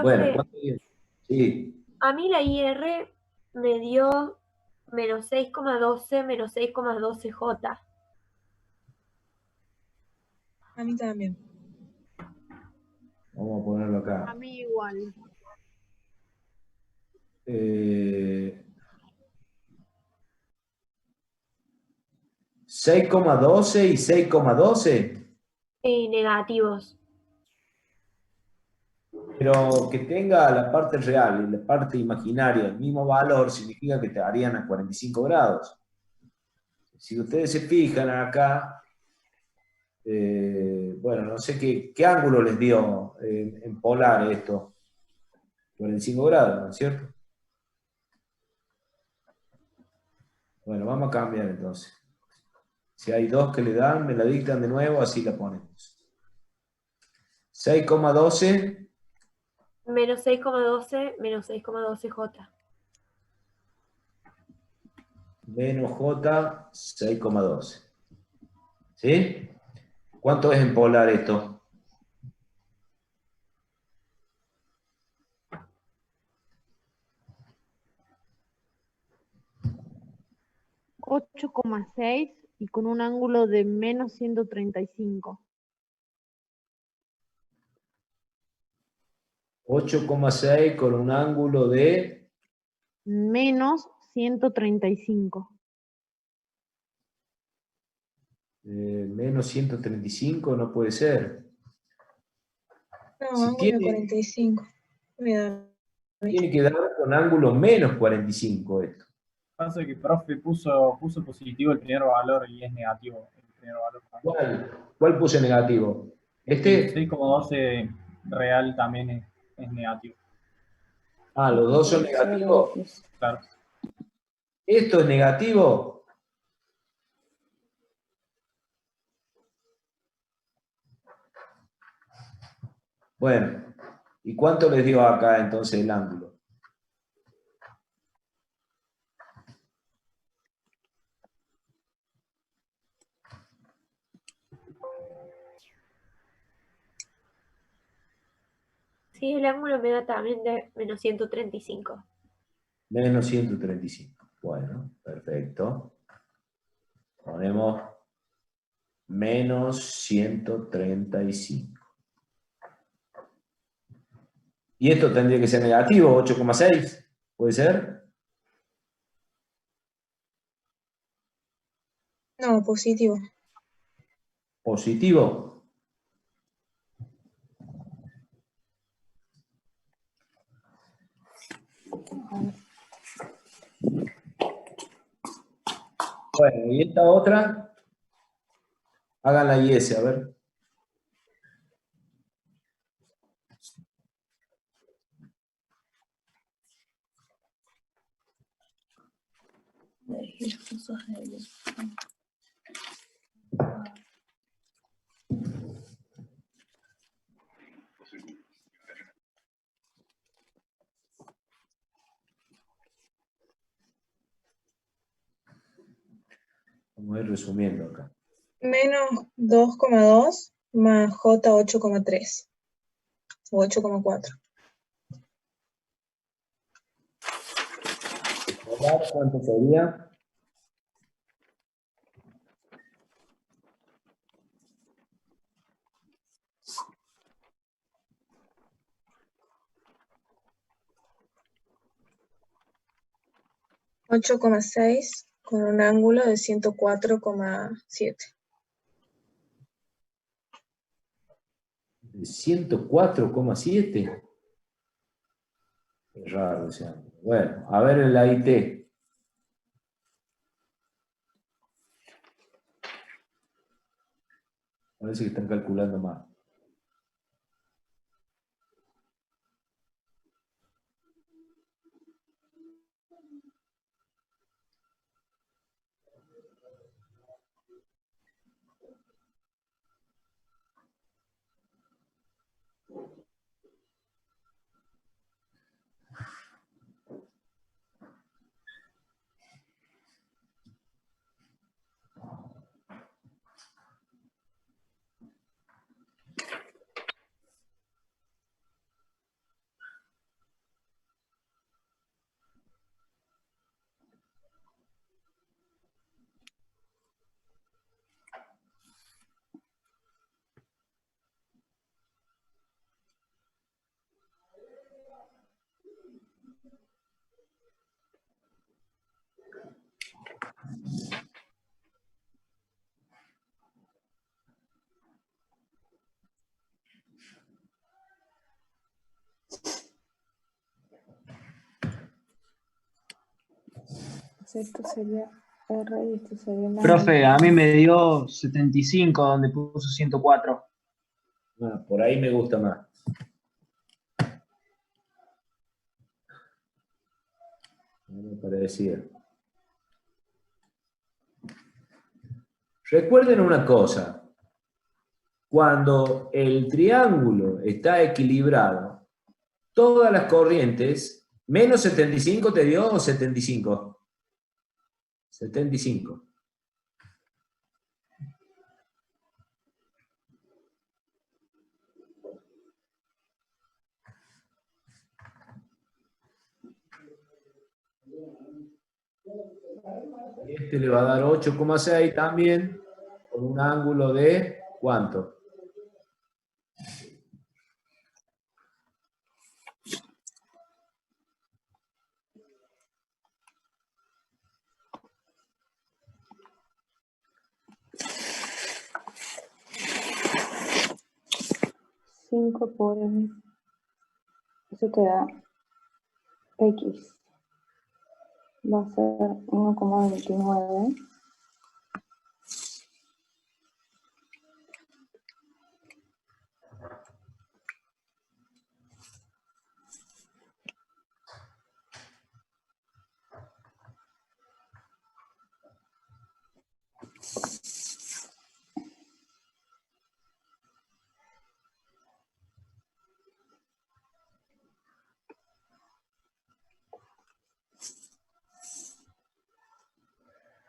Bueno, Profe, ¿cuánto viene? Sí, a mí la IR me dio -6,12 -6,12 J. A mí también. vamos a ponerlo A acá. mí igual. Eh, 6,12 y 6,12, Y negativos. pero que tenga la parte real y la parte imaginaria el mismo valor significa que te darían a 45 grados. Si ustedes se fijan acá, bueno, no sé qué ángulo les dio en polar esto, 45 grados, ¿no es cierto? Bueno, vamos a cambiar entonces. Si hay dos que le dan, me la dictan de nuevo, así la ponemos. 6,12 -6,12 -6,12 J. menos J, 6,12. ¿Sí? ¿Cuánto es en polar esto? $8,6 y con un ángulo de -135. 8,6 con un ángulo de -135. menos 135, no puede ser. No, Si ángulo tiene, 45. Mira, tiene que dar con ángulo menos 45 esto. Pasa que profe puso positivo el primer valor y es negativo el primer valor también. ¿Cuál puse negativo? El Este. 6,12 real también es negativo. Ah, los dos son negativos. Claro. Esto es negativo. Bueno, ¿y cuánto les dio acá entonces el ángulo? Sí, el ángulo me da también de -135. Menos 135. Bueno, perfecto. Ponemos menos 135. Y esto tendría que ser negativo, 8,6. ¿Puede ser? no, positivo. Positivo. Bueno, y esta otra, háganla y ese, a ver. Vamos a ir resumiendo acá. Menos 2,2 más J 8,3 o 8,4. ¿Cuánto sería? 8,6 con un ángulo de 104,7. 104,7. Es raro ese ángulo. Bueno, a ver el AIT. Parece que están calculando mal. esto sería R y esto sería la... Profe, a mí me dio 75 donde puso 104. Ah, por ahí me gusta más. Para decir. Recuerden una cosa. Cuando el triángulo está equilibrado, todas las corrientes, menos 75 te dio o 75. 75. Este le va a dar 8,6 también, con un ángulo de ¿cuánto? Cinco por M. Eso te da X. Va a ser 1,29.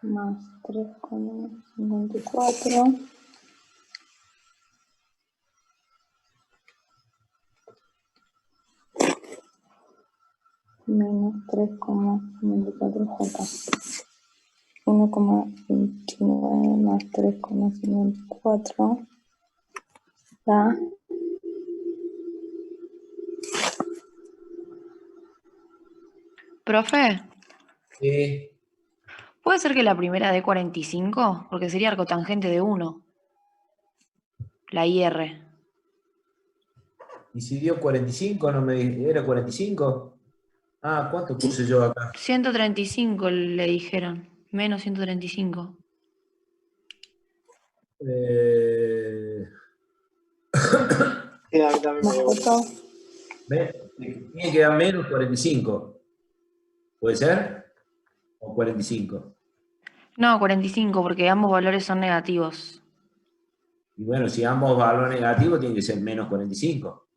Más 3,54 menos 3,54 J. 1,29 más 3,54 da Profe, Eh, ¿puede ser que la primera dé 45? Porque sería arcotangente de 1. La IR. ¿Y si dio 45? ¿No me era 45? Ah, ¿cuánto puse yo acá? 135 le dijeron. Menos 135. Sí, a mí también me dio. Tiene que dar menos 45. ¿Puede ser? ¿O 45? No, 45, porque ambos valores son negativos. Y bueno, si ambos valores negativos, tiene que ser menos 45.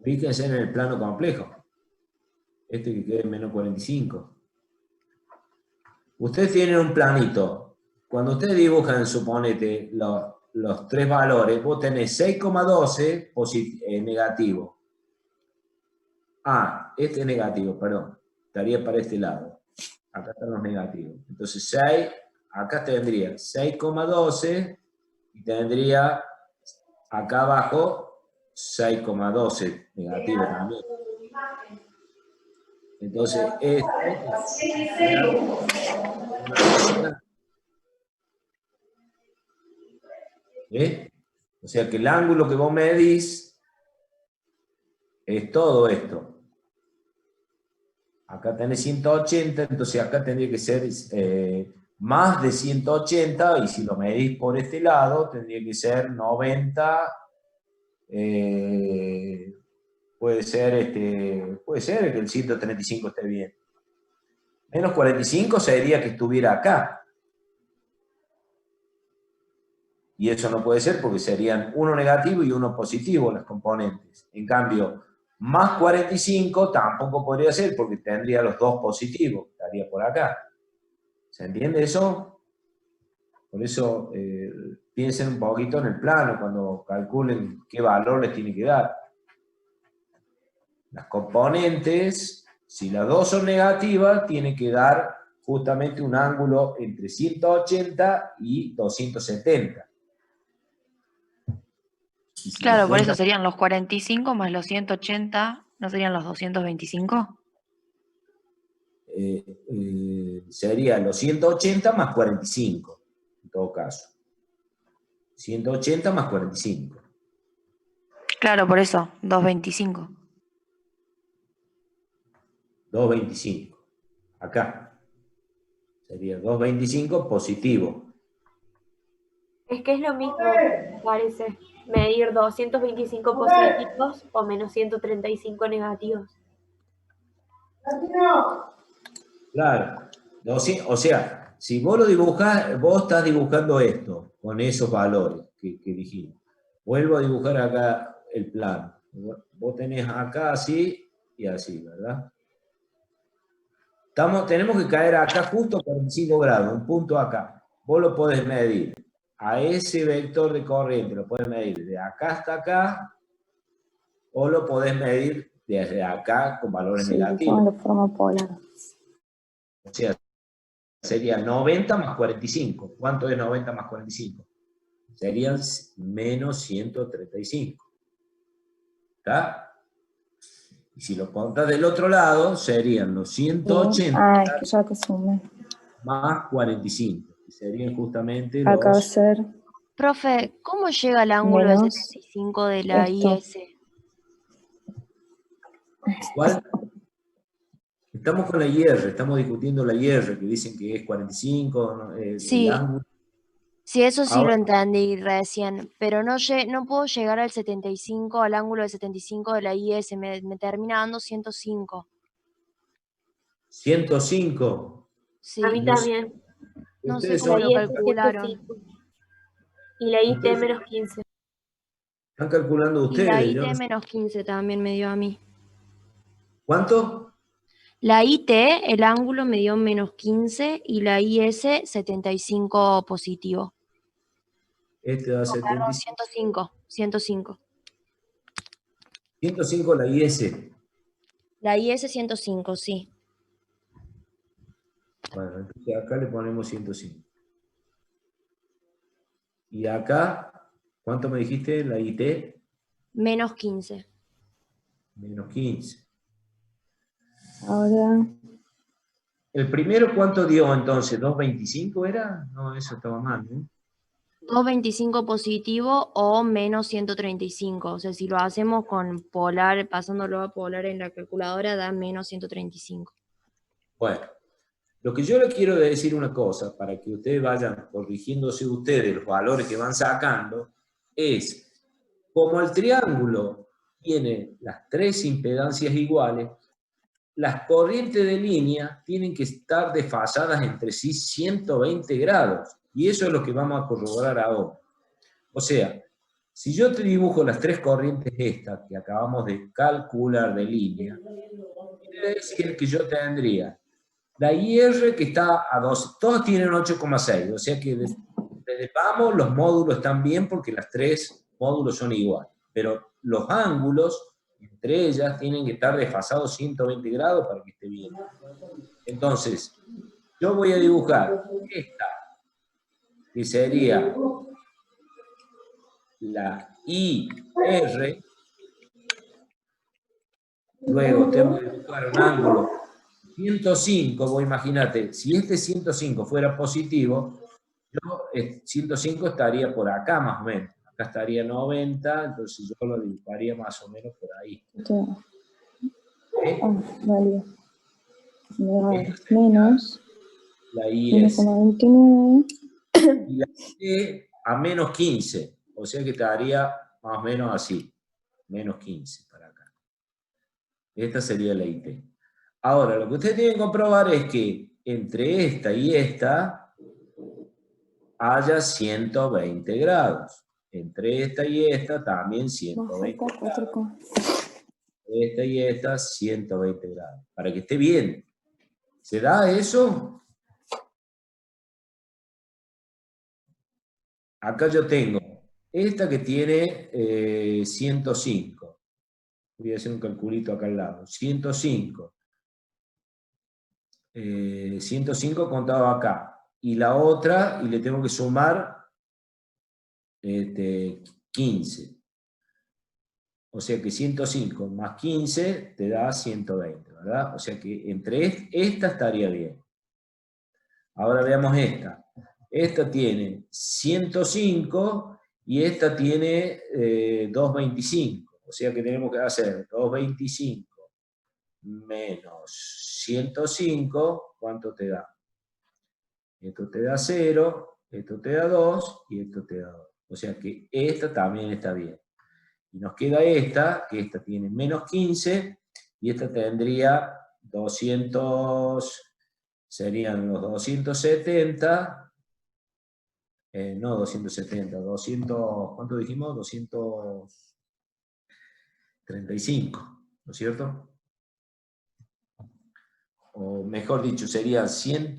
Fíjense en el plano complejo. Este que quede menos 45. Ustedes tienen un planito. Cuando ustedes dibujan, suponete, los tres valores, vos tenés 6,12 negativo. Ah, este es negativo, perdón. Estaría para este lado. Acá están los negativos. Entonces 6, acá tendría 6,12 y tendría acá abajo 6,12 negativo también. Entonces, ¿eh? O sea que el ángulo que vos medís es todo esto. Acá tenés 180, entonces acá tendría que ser más de 180, y si lo medís por este lado, tendría que ser 90, puede ser que el 135 esté bien. Menos 45 sería que estuviera acá. Y eso no puede ser porque serían uno negativo y uno positivo las componentes. En cambio, más 45 tampoco podría ser porque tendría los dos positivos, estaría por acá. ¿Se entiende eso? Por eso piensen un poquito en el plano cuando calculen qué valor les tiene que dar. Las componentes, si las dos son negativas, tiene que dar justamente un ángulo entre 180 y 270. Y si Claro, por eso cuentan, serían los 45 más los 180, ¿no serían los 225? sería los 180 más 45, en todo caso. 180 más 45. Claro, por eso, 225. 225. Acá. Sería 225 positivo. Es que es lo mismo, me parece. Medir 225 positivos o menos 135 negativos. Claro. O sea, si vos lo dibujás, vos estás dibujando esto, con esos valores que dijimos. Vuelvo a dibujar acá el plano. Vos tenés acá así y así, ¿verdad? Tenemos que caer acá justo 45 grados, un punto acá. Vos lo podés medir. A ese vector de corriente lo podés medir de acá hasta acá, o lo podés medir desde acá con valores Sí, negativos. de forma polar. O sea, sería 90 más 45. ¿Cuánto es 90 más 45? Serían menos 135. ¿Está? Y si lo contás del otro lado, serían los 180 Ah, es que ya te sumé. más 45. Que serían justamente Acá va a los... ser Profe, ¿cómo llega el ángulo de menos 75 de la esto. IS? ¿Cuál? Estamos con la IR, estamos discutiendo la IR, que dicen que es 45, ¿no? El Sí, ángulo. sí, eso sí lo Ahora, entendí recién, pero no puedo llegar al 75, al ángulo de 75 de la IS, me termina dando 105. 105. Sí, A mí No sé, también. no sé ustedes cómo La son, lo I es calcularon. 105 y la IT ustedes menos 15. están calculando Y la ustedes. IT Yo no sé. menos 15 también me dio a mí. ¿Cuánto? La IT, el ángulo me dio menos 15 y la IS 75 positivo. Este da Perdón, 75. 105. 105 la IS. La IS 105, sí. Bueno, entonces acá le ponemos 105. Y acá, ¿cuánto me dijiste la IT? Menos 15. Menos 15. Ahora, ¿El primero cuánto dio entonces? ¿225 era? No, eso estaba mal, ¿no? 225 positivo o menos 135. O sea, si lo hacemos con polar, pasándolo a polar en la calculadora, da menos 135. Bueno, lo que yo le quiero decir una cosa, para que ustedes vayan corrigiéndose ustedes los valores que van sacando, es, como el triángulo tiene las tres impedancias iguales, las corrientes de línea tienen que estar desfasadas entre sí 120 grados. Y eso es lo que vamos a corroborar ahora. O sea, si yo te dibujo las tres corrientes estas que acabamos de calcular de línea, quiere decir que yo tendría la IR que está a 12, todos tienen 8,6, o sea que desde vamos los módulos están bien porque las tres módulos son iguales, pero los ángulos entre ellas tienen que estar desfasados 120 grados para que esté bien. Entonces, yo voy a dibujar esta, que sería la IR, luego tengo que dibujar un ángulo 105, vos imagínate, si este 105 fuera positivo, yo 105 estaría por acá más o menos. Acá estaría 90, entonces yo lo dibujaría más o menos por ahí. ¿Sí? vale. Menos La IS. 1,29. Y la IT a menos 15, o sea que estaría más o menos así, menos 15 para acá. Esta sería la IT. Ahora, lo que ustedes tienen que comprobar es que entre esta y esta haya 120 grados. Entre esta y esta también 120 grados. Esta y esta 120 grados. Para que esté bien. ¿Se da eso? Acá yo tengo esta que tiene 105. Voy a hacer un calculito acá al lado. 105. 105 contado acá. Y la otra, y le tengo que sumar 15. O sea que 105 más 15 te da 120, ¿verdad? O sea que entre esta estaría bien. Ahora veamos esta. Esta tiene 105 y esta tiene 225. O sea que tenemos que hacer 225 menos 105, ¿cuánto te da? Esto te da 0, esto te da 2 y esto te da 2. O sea que esta también está bien. Y nos queda esta, que esta tiene menos 15, y esta tendría 200, serían los 270, no 270, 200, ¿cuánto dijimos? 235, ¿no es cierto? O mejor dicho, serían 100,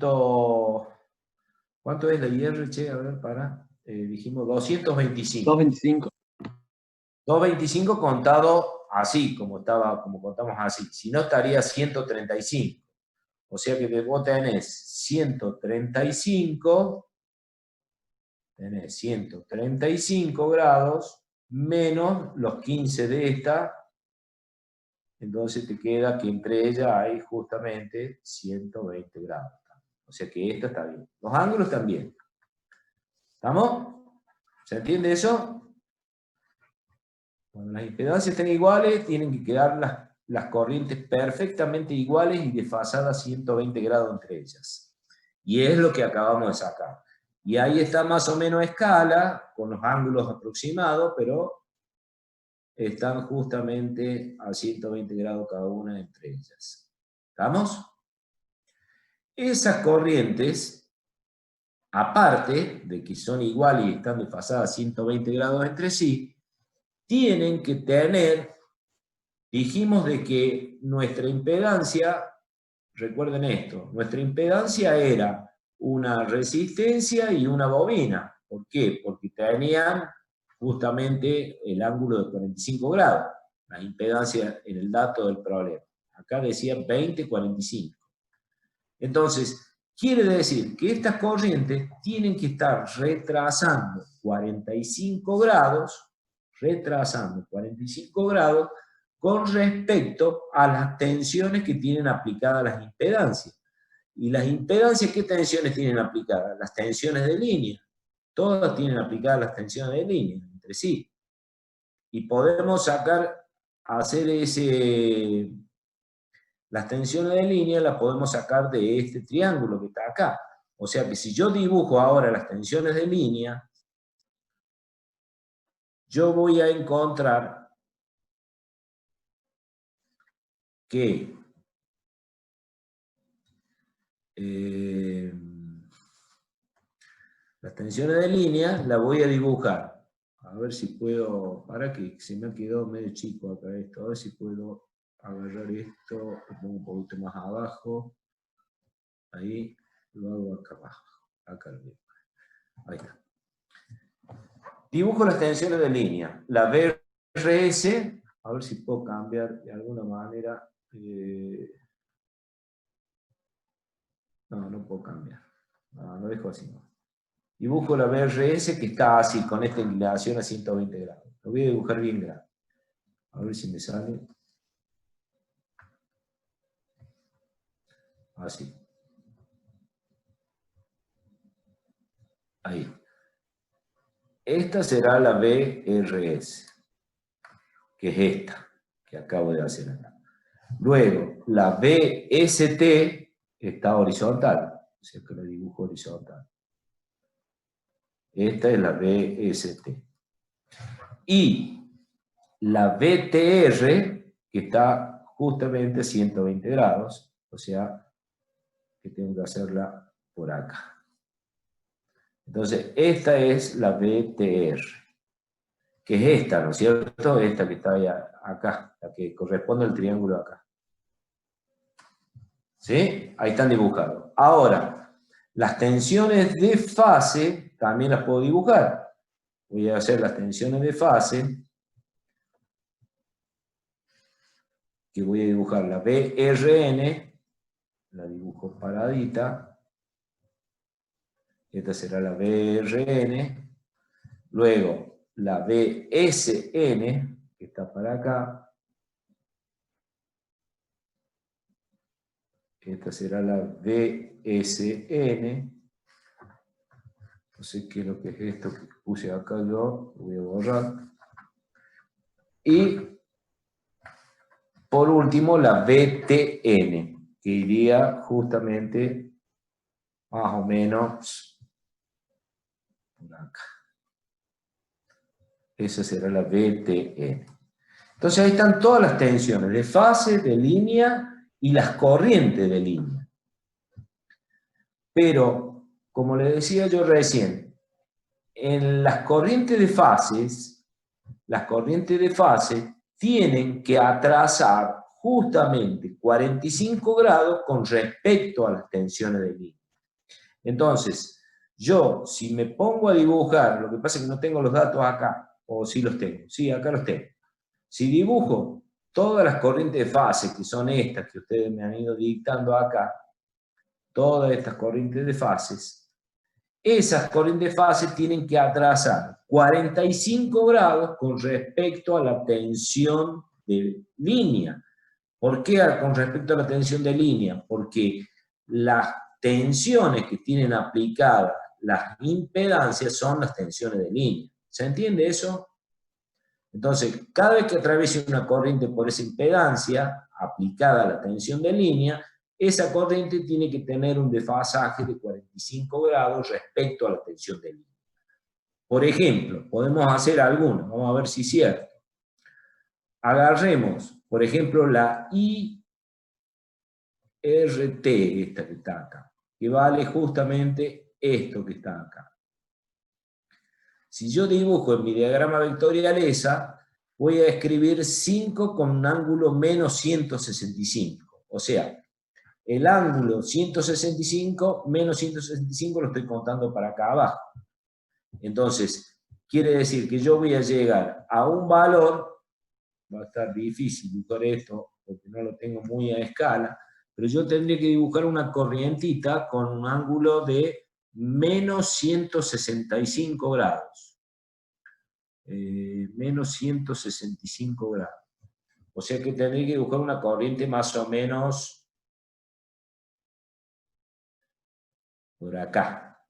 ¿cuánto es la IR, che? A ver, dijimos 225. 225. 225 contado así, como contamos así. Si no, estaría 135. O sea que vos tenés 135 grados menos los 15 de esta. Entonces te queda que entre ellas hay justamente 120 grados. O sea que esta está bien. Los ángulos también. ¿Estamos? ¿Se entiende eso? Cuando las impedancias estén iguales, tienen que quedar las corrientes perfectamente iguales y desfasadas 120 grados entre ellas. Y es lo que acabamos de sacar. Y ahí está más o menos a escala, con los ángulos aproximados, pero están justamente a 120 grados cada una entre ellas. ¿Estamos? Esas corrientes, aparte de que son iguales y están desfasadas 120 grados entre sí, tienen que tener, dijimos de que nuestra impedancia, recuerden esto, nuestra impedancia era una resistencia y una bobina. ¿Por qué? Porque tenían justamente el ángulo de 45 grados, la impedancia en el dato del problema. Acá decía 20-45. Entonces, quiere decir que estas corrientes tienen que estar retrasando 45 grados con respecto a las tensiones que tienen aplicadas las impedancias. ¿Y las impedancias qué tensiones tienen aplicadas? Las tensiones de línea. Todas tienen aplicadas las tensiones de línea entre sí. Y podemos hacer las tensiones de línea las podemos sacar de este triángulo que está acá. O sea que si yo dibujo ahora las tensiones de línea, yo voy a encontrar que las tensiones de línea las voy a dibujar. A ver si puedo, para que se me ha quedado medio chico acá esto, a ver si puedo agarrar esto, lo pongo un poquito más abajo, ahí, lo hago acá abajo, acá arriba. Ahí está. Dibujo las tensiones de línea. La BRS, a ver si puedo cambiar de alguna manera. No puedo cambiar. No dejo así. No. Dibujo la BRS que está así, con esta inclinación a 120 grados. Lo voy a dibujar bien grande. A ver si me sale. Así. Ahí. Esta será la BRS, que es esta, que acabo de hacer acá. Luego, la BST está horizontal, o sea que la dibujo horizontal. Esta es la BST. Y la BTR, que está justamente a 120 grados, o sea que tengo que hacerla por acá. Entonces, esta es la BTR, que es esta, ¿no es cierto? Esta que está ahí acá, la que corresponde al triángulo acá. ¿Sí? Ahí están dibujados. Ahora, las tensiones de fase también las puedo dibujar. Voy a hacer las tensiones de fase, que voy a dibujar la BRN, la dibujo paradita. Esta será la BRN. Luego, la BSN, que está para acá. Esta será la BSN. No sé qué es lo que es esto que puse acá yo. Lo voy a borrar. Y, por último, último la BTN, que iría justamente más o menos por acá. Esa será la BTN. Entonces ahí están todas las tensiones de fase, de línea y las corrientes de línea. Pero, como les decía yo recién, en las corrientes de fase tienen que atrasar justamente 45 grados con respecto a las tensiones de línea. Entonces, yo, si me pongo a dibujar, lo que pasa es que no tengo los datos acá, o sí los tengo, sí, acá los tengo. Si dibujo todas las corrientes de fase, que son estas que ustedes me han ido dictando acá, todas estas corrientes de fases, esas corrientes de fase tienen que atrasar 45 grados con respecto a la tensión de línea. ¿Por qué con respecto a la tensión de línea? Porque las tensiones que tienen aplicadas las impedancias son las tensiones de línea. ¿Se entiende eso? Entonces, cada vez que atraviese una corriente por esa impedancia aplicada a la tensión de línea, esa corriente tiene que tener un desfasaje de 45 grados respecto a la tensión de línea. Por ejemplo, podemos hacer algunos, vamos a ver si es cierto. Agarremos, por ejemplo, la IRT, esta que está acá, que vale justamente esto que está acá. Si yo dibujo en mi diagrama vectorial esa, voy a escribir 5 con un ángulo menos 165. O sea, el ángulo 165 menos 165 lo estoy contando para acá abajo. Entonces, quiere decir que yo voy a llegar a un valor, va a estar difícil dibujar esto porque no lo tengo muy a escala, pero yo tendría que dibujar una corrientita con un ángulo de menos 165 grados. Menos 165 grados. O sea que tendría que dibujar una corriente más o menos por acá.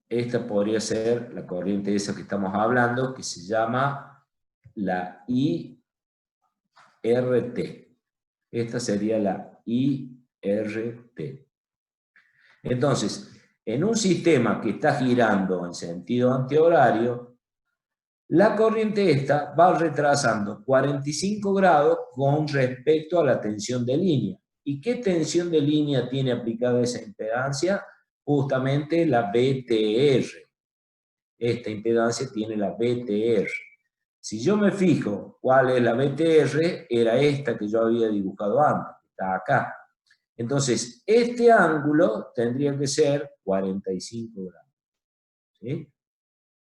Esta podría ser la corriente esa que estamos hablando, que se llama la IRT. Esta sería la IRT. Entonces, en un sistema que está girando en sentido antihorario, la corriente esta va retrasando 45 grados con respecto a la tensión de línea. ¿Y qué tensión de línea tiene aplicada esa impedancia? Justamente la BTR. Esta impedancia tiene la BTR. Si yo me fijo cuál es la BTR, era esta que yo había dibujado antes, que está acá. Entonces, este ángulo tendría que ser 45 grados. ¿Sí?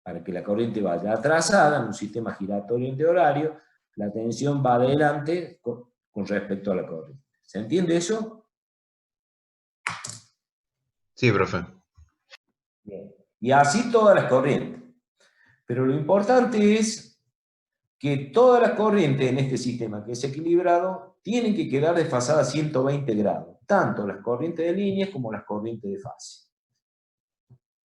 Para que la corriente vaya atrasada en un sistema giratorio antihorario, la tensión va adelante con respecto a la corriente. ¿Se entiende eso? Sí, profe. Bien. Y así todas las corrientes. Pero lo importante es que todas las corrientes en este sistema que es equilibrado tienen que quedar desfasadas a 120 grados, tanto las corrientes de línea como las corrientes de fase.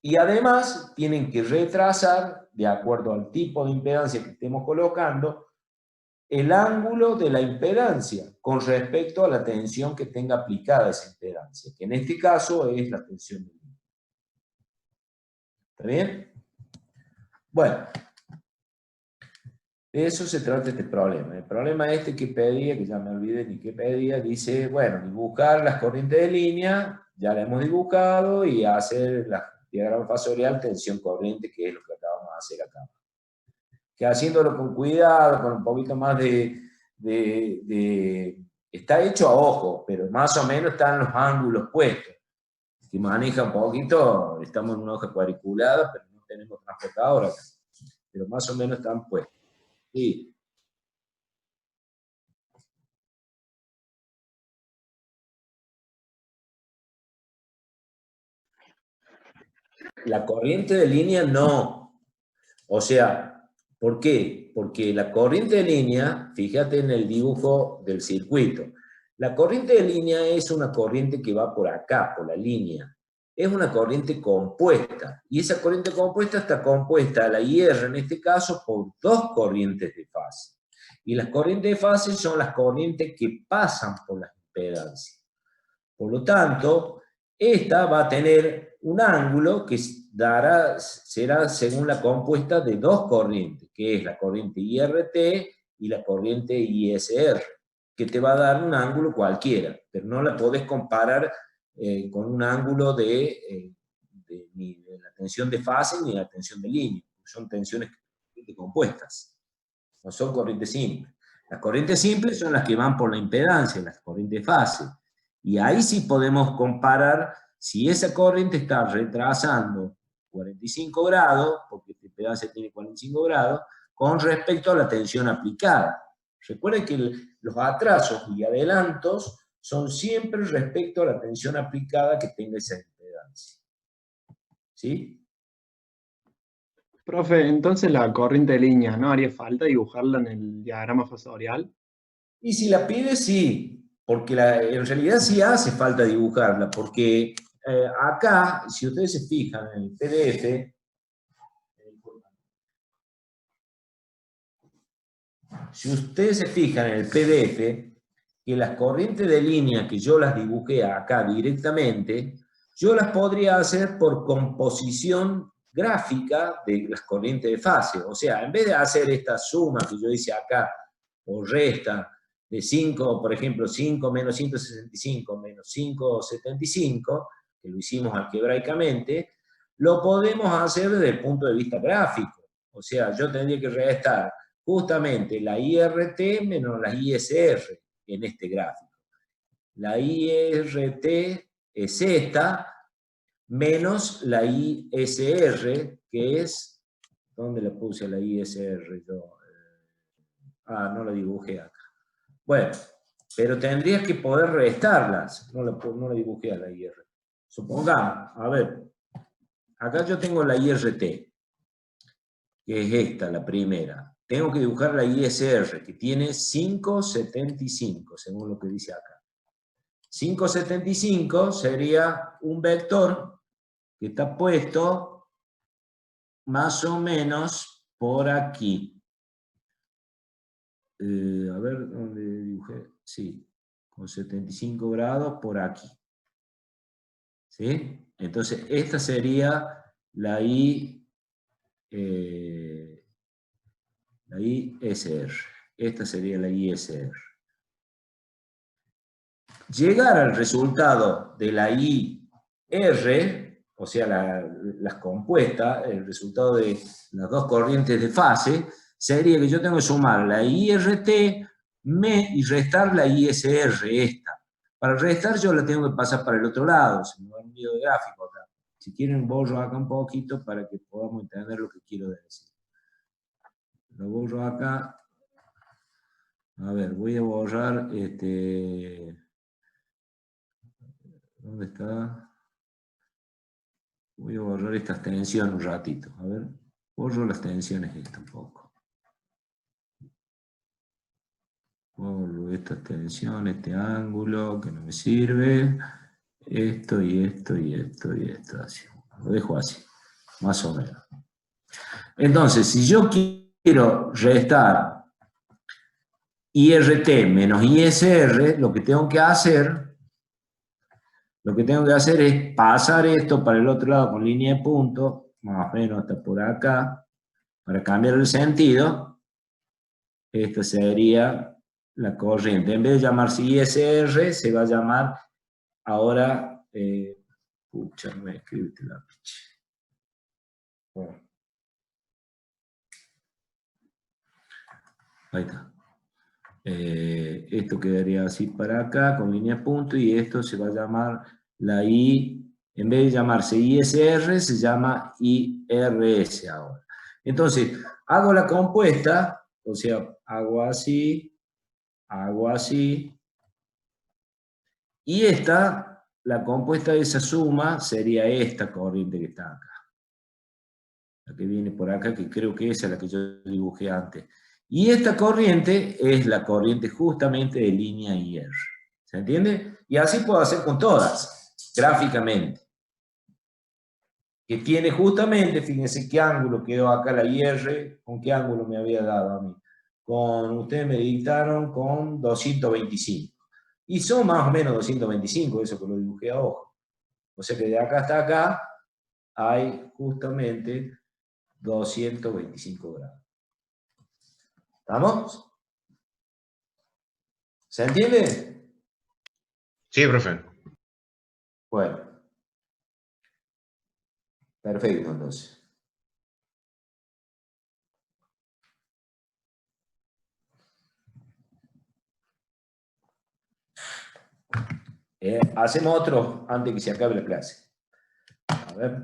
Y además tienen que retrasar, de acuerdo al tipo de impedancia que estemos colocando, el ángulo de la impedancia con respecto a la tensión que tenga aplicada esa impedancia, que en este caso es la tensión de línea. ¿Está bien? Bueno, de eso se trata este problema. El problema este que pedía, que ya me olvidé ni qué pedía, dice, bueno, dibujar las corrientes de línea, ya la hemos dibujado, y hacer la diagrama fasorial tensión corriente, que es lo que acabamos de hacer acá. Que haciéndolo con cuidado, con un poquito más está hecho a ojo, pero más o menos están los ángulos puestos. Si maneja un poquito, estamos en una hoja cuadriculada, pero no tenemos transportador acá. Pero más o menos están puestos. Sí. La corriente de línea no. O sea, ¿por qué? Porque la corriente de línea, fíjate en el dibujo del circuito, la corriente de línea es una corriente que va por acá, por la línea. Es una corriente compuesta. Y esa corriente compuesta está compuesta, la IR en este caso, por dos corrientes de fase. Y las corrientes de fase son las corrientes que pasan por las impedancias. Por lo tanto, esta va a tener un ángulo que será según la compuesta de dos corrientes, que es la corriente IRT y la corriente ISR, que te va a dar un ángulo cualquiera, pero no la podés comparar con un ángulo ni de la tensión de fase ni de la tensión de línea. Son tensiones compuestas, no son corrientes simples. Las corrientes simples son las que van por la impedancia, las corrientes de fase. Y ahí sí podemos comparar si esa corriente está retrasando 45 grados, porque esta impedancia tiene 45 grados, con respecto a la tensión aplicada. Recuerden que los atrasos y adelantos son siempre respecto a la tensión aplicada que tenga esa impedancia. ¿Sí? Profe, entonces la corriente de línea, ¿no haría falta dibujarla en el diagrama fasorial? Y si la pide, sí, porque en realidad sí hace falta dibujarla, porque acá, si ustedes se fijan en el PDF, que las corrientes de línea que yo las dibujé acá directamente, yo las podría hacer por composición gráfica de las corrientes de fase. O sea, en vez de hacer esta suma que yo hice acá, o resta, de 5, por ejemplo, 5 menos 165 menos 575, que lo hicimos algebraicamente, lo podemos hacer desde el punto de vista gráfico. O sea, yo tendría que restar justamente la IRT menos la ISR en este gráfico. La IRT es esta, menos la ISR, que es... ¿Dónde le puse la ISR yo? No la dibujé acá. Bueno, pero tendrías que poder restarlas. No la dibujé a la IR. Supongamos, a ver, acá yo tengo la IRT, que es esta, la primera. Tengo que dibujar la ISR, que tiene 5,75, según lo que dice acá. 5,75 sería un vector que está puesto más o menos por aquí. A ver, ¿dónde dibujé? Sí, con 75 grados por aquí. ¿Sí? Entonces, esta sería la ISR. Esta sería la ISR. Llegar al resultado de la IR, o sea, las compuestas, el resultado de las dos corrientes de fase, sería que yo tengo que sumar la IRT y restar la ISR, esta. Para restar yo la tengo que pasar para el otro lado, se me va un lío de gráfico acá. Si quieren borro acá un poquito para que podamos entender lo que quiero decir. Lo borro acá. A ver, voy a borrar ¿dónde está? Voy a borrar estas tensiones un ratito. A ver, borro las tensiones esto un poco. Borro esta tensión, este ángulo que no me sirve. Esto y esto y esto y esto. Así. Lo dejo así, más o menos. Entonces, si yo quiero restar IRT menos ISR, lo que tengo que hacer es pasar esto para el otro lado con línea de punto, más o menos hasta por acá, para cambiar el sentido. Esta sería la corriente. En vez de llamarse ISR, se va a llamar ahora, pucha, no me escribiste la picha. Bueno. Ahí está. Esto quedaría así para acá, con línea de punto, y esto se va a llamar la I, en vez de llamarse ISR, se llama IRS ahora. Entonces, hago la compuesta, o sea, hago así, y esta, la compuesta de esa suma, sería esta corriente que está acá. La que viene por acá, que creo que esa es la que yo dibujé antes. Y esta corriente es la corriente justamente de línea IR. ¿Se entiende? Y así puedo hacer con todas, gráficamente. Que tiene justamente, fíjense qué ángulo quedó acá la IR, con qué ángulo me había dado a mí. ustedes me dictaron con 225. Y son más o menos 225, eso que lo dibujé a ojo. O sea que de acá hasta acá hay justamente 225 grados. ¿Estamos? ¿Se entiende? Sí, profe. Bueno. Perfecto, entonces. Hacemos otro antes que se acabe la clase. A ver.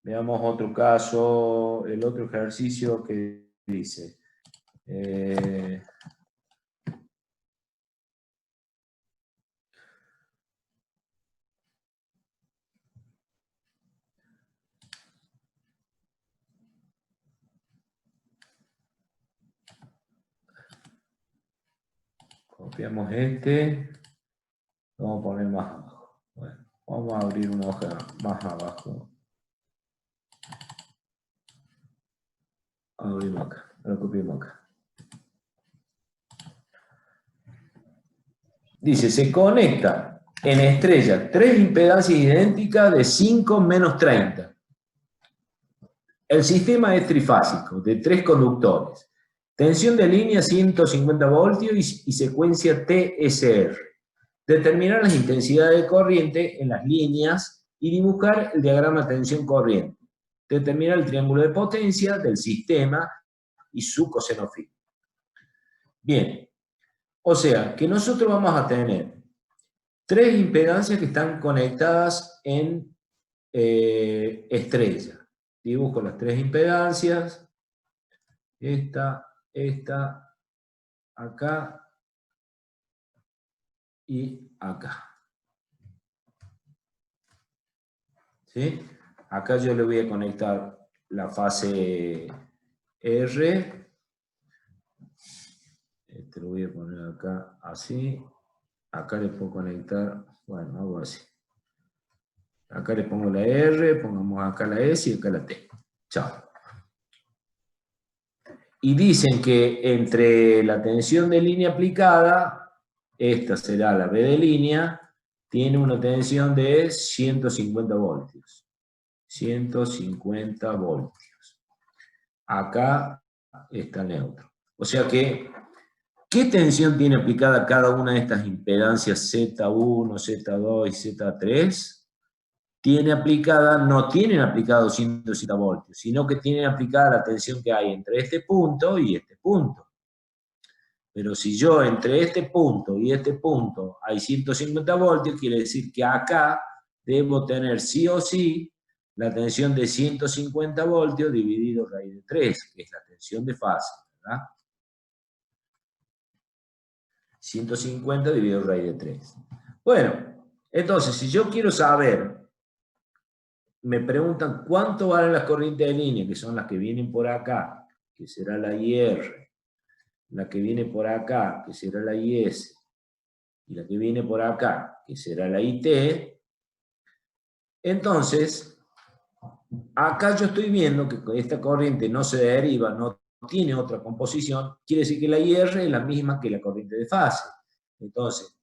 Veamos otro caso, el otro ejercicio que dice. Copiamos este. Vamos a poner más abajo. Bueno, vamos a abrir una hoja más abajo. Abrimos acá, lo copiamos acá. Dice, se conecta en estrella 3 impedancias idénticas de 5 menos 30. El sistema es trifásico, de 3 conductores. Tensión de línea 150 voltios y secuencia TSR. Determinar las intensidades de corriente en las líneas y dibujar el diagrama de tensión corriente. Determinar el triángulo de potencia del sistema y su coseno phi. Bien, o sea que nosotros vamos a tener 3 impedancias que están conectadas en estrella. Dibujo las 3 impedancias. Esta, acá y acá. ¿Sí? Acá yo le voy a conectar la fase R. Este lo voy a poner acá así. Acá le puedo conectar, bueno, hago así. Acá le pongo la R, pongamos acá la S y acá la T. Chao. Y dicen que entre la tensión de línea aplicada, esta será la B de línea, tiene una tensión de 150 voltios. 150 voltios. Acá está neutro. O sea que, ¿qué tensión tiene aplicada cada una de estas impedancias Z1, Z2 y Z3? No tienen aplicado 150 voltios, sino que tienen aplicada la tensión que hay entre este punto y este punto. Pero si yo entre este punto y este punto hay 150 voltios, quiere decir que acá debo tener sí o sí la tensión de 150 voltios dividido raíz de 3, que es la tensión de fase, ¿verdad? 150 dividido raíz de 3. Bueno, entonces, si yo quiero saber, me preguntan cuánto valen las corrientes de línea, que son las que vienen por acá, que será la IR, la que viene por acá, que será la IS, y la que viene por acá, que será la IT. Entonces, acá yo estoy viendo que esta corriente no se deriva, no tiene otra composición, quiere decir que la IR es la misma que la corriente de fase. Entonces,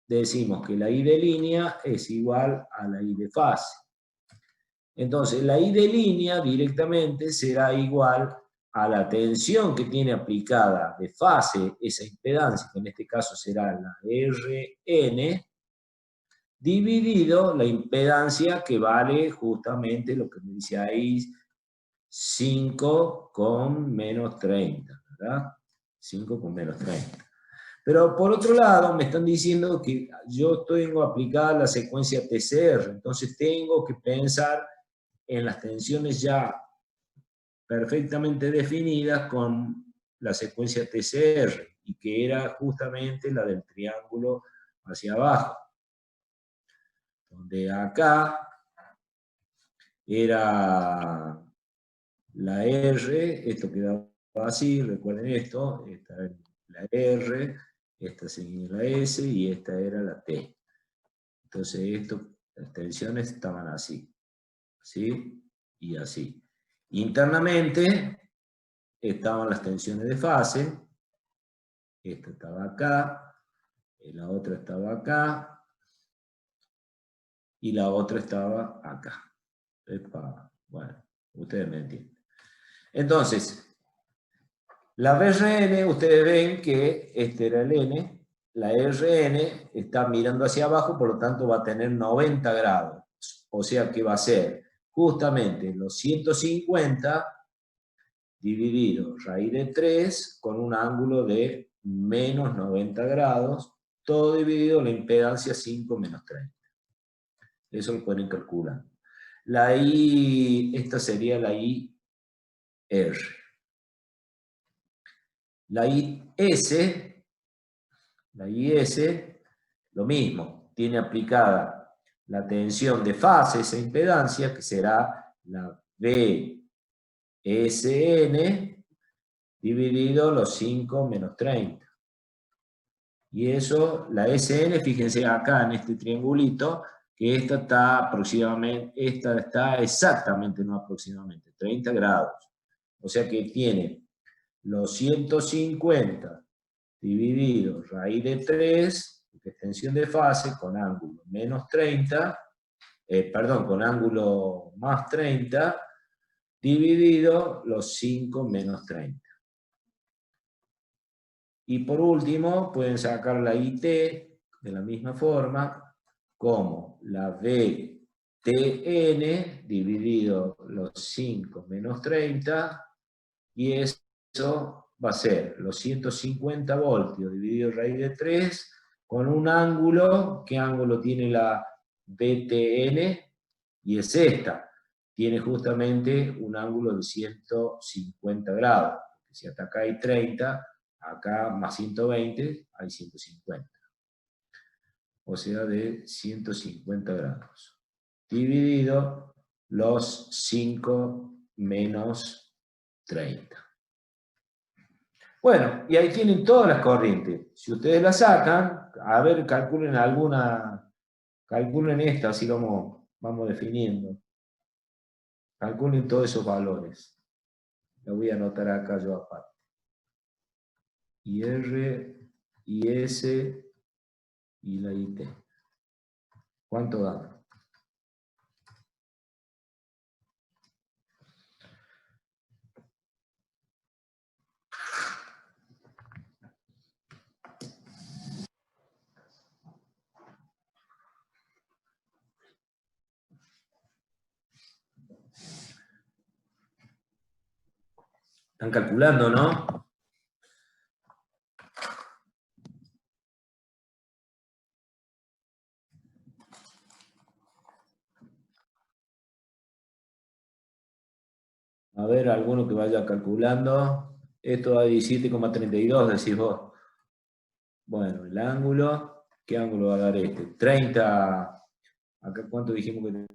decimos que la I de línea es igual a la I de fase. Entonces, la I de línea directamente será igual a la tensión que tiene aplicada de fase esa impedancia, que en este caso será la Rn, dividido la impedancia que vale justamente lo que me dice ahí, 5 con menos 30, ¿verdad? 5 con menos 30. Pero por otro lado me están diciendo que yo tengo aplicada la secuencia TCR, entonces tengo que pensar en las tensiones ya perfectamente definidas con la secuencia TCR, y que era justamente la del triángulo hacia abajo, donde acá era la R, esto quedaba así, recuerden esto, esta era la R, esta sería la S y esta era la T. Entonces las tensiones estaban así, ¿sí? Y así. Internamente estaban las tensiones de fase, esta estaba acá, la otra estaba acá, y la otra estaba acá. Epa, bueno, ustedes me entienden. Entonces, la BRN, ustedes ven que este era el N, la RN está mirando hacia abajo, por lo tanto va a tener 90 grados. O sea que va a ser justamente los 150 dividido raíz de 3 con un ángulo de menos 90 grados, todo dividido la impedancia 5 menos 30. Eso lo pueden calcular. La I, esta sería la IR. La IS, lo mismo, tiene aplicada la tensión de fase, esa impedancia, que será la BSN dividido los 5 menos 30. Y eso, la SN, fíjense acá en este triangulito, que esta está aproximadamente, esta está exactamente, no aproximadamente, 30 grados. O sea que tiene los 150 dividido raíz de 3, extensión de fase, con ángulo menos 30, con ángulo más 30, dividido los 5 menos 30. Y por último, pueden sacar la IT de la misma forma, como la VTN dividido los 5 menos 30, y eso va a ser los 150 voltios dividido raíz de 3, con un ángulo, ¿qué ángulo tiene la VTN? Y es esta, tiene justamente un ángulo de 150 grados. Si hasta acá hay 30, acá más 120, hay 150. O sea, de 150 grados. Dividido los 5 menos 30. Bueno, y ahí tienen todas las corrientes. Si ustedes las sacan, a ver, calculen alguna, calculen esta, así como vamos definiendo. Calculen todos esos valores. Lo voy a anotar acá yo aparte. IR, IS y la IT. ¿Cuánto da? Están calculando, ¿no? A ver, alguno que vaya calculando. Esto da 17,32, decís vos. Bueno, el ángulo. ¿Qué ángulo va a dar este? 30. Acá, ¿cuánto dijimos que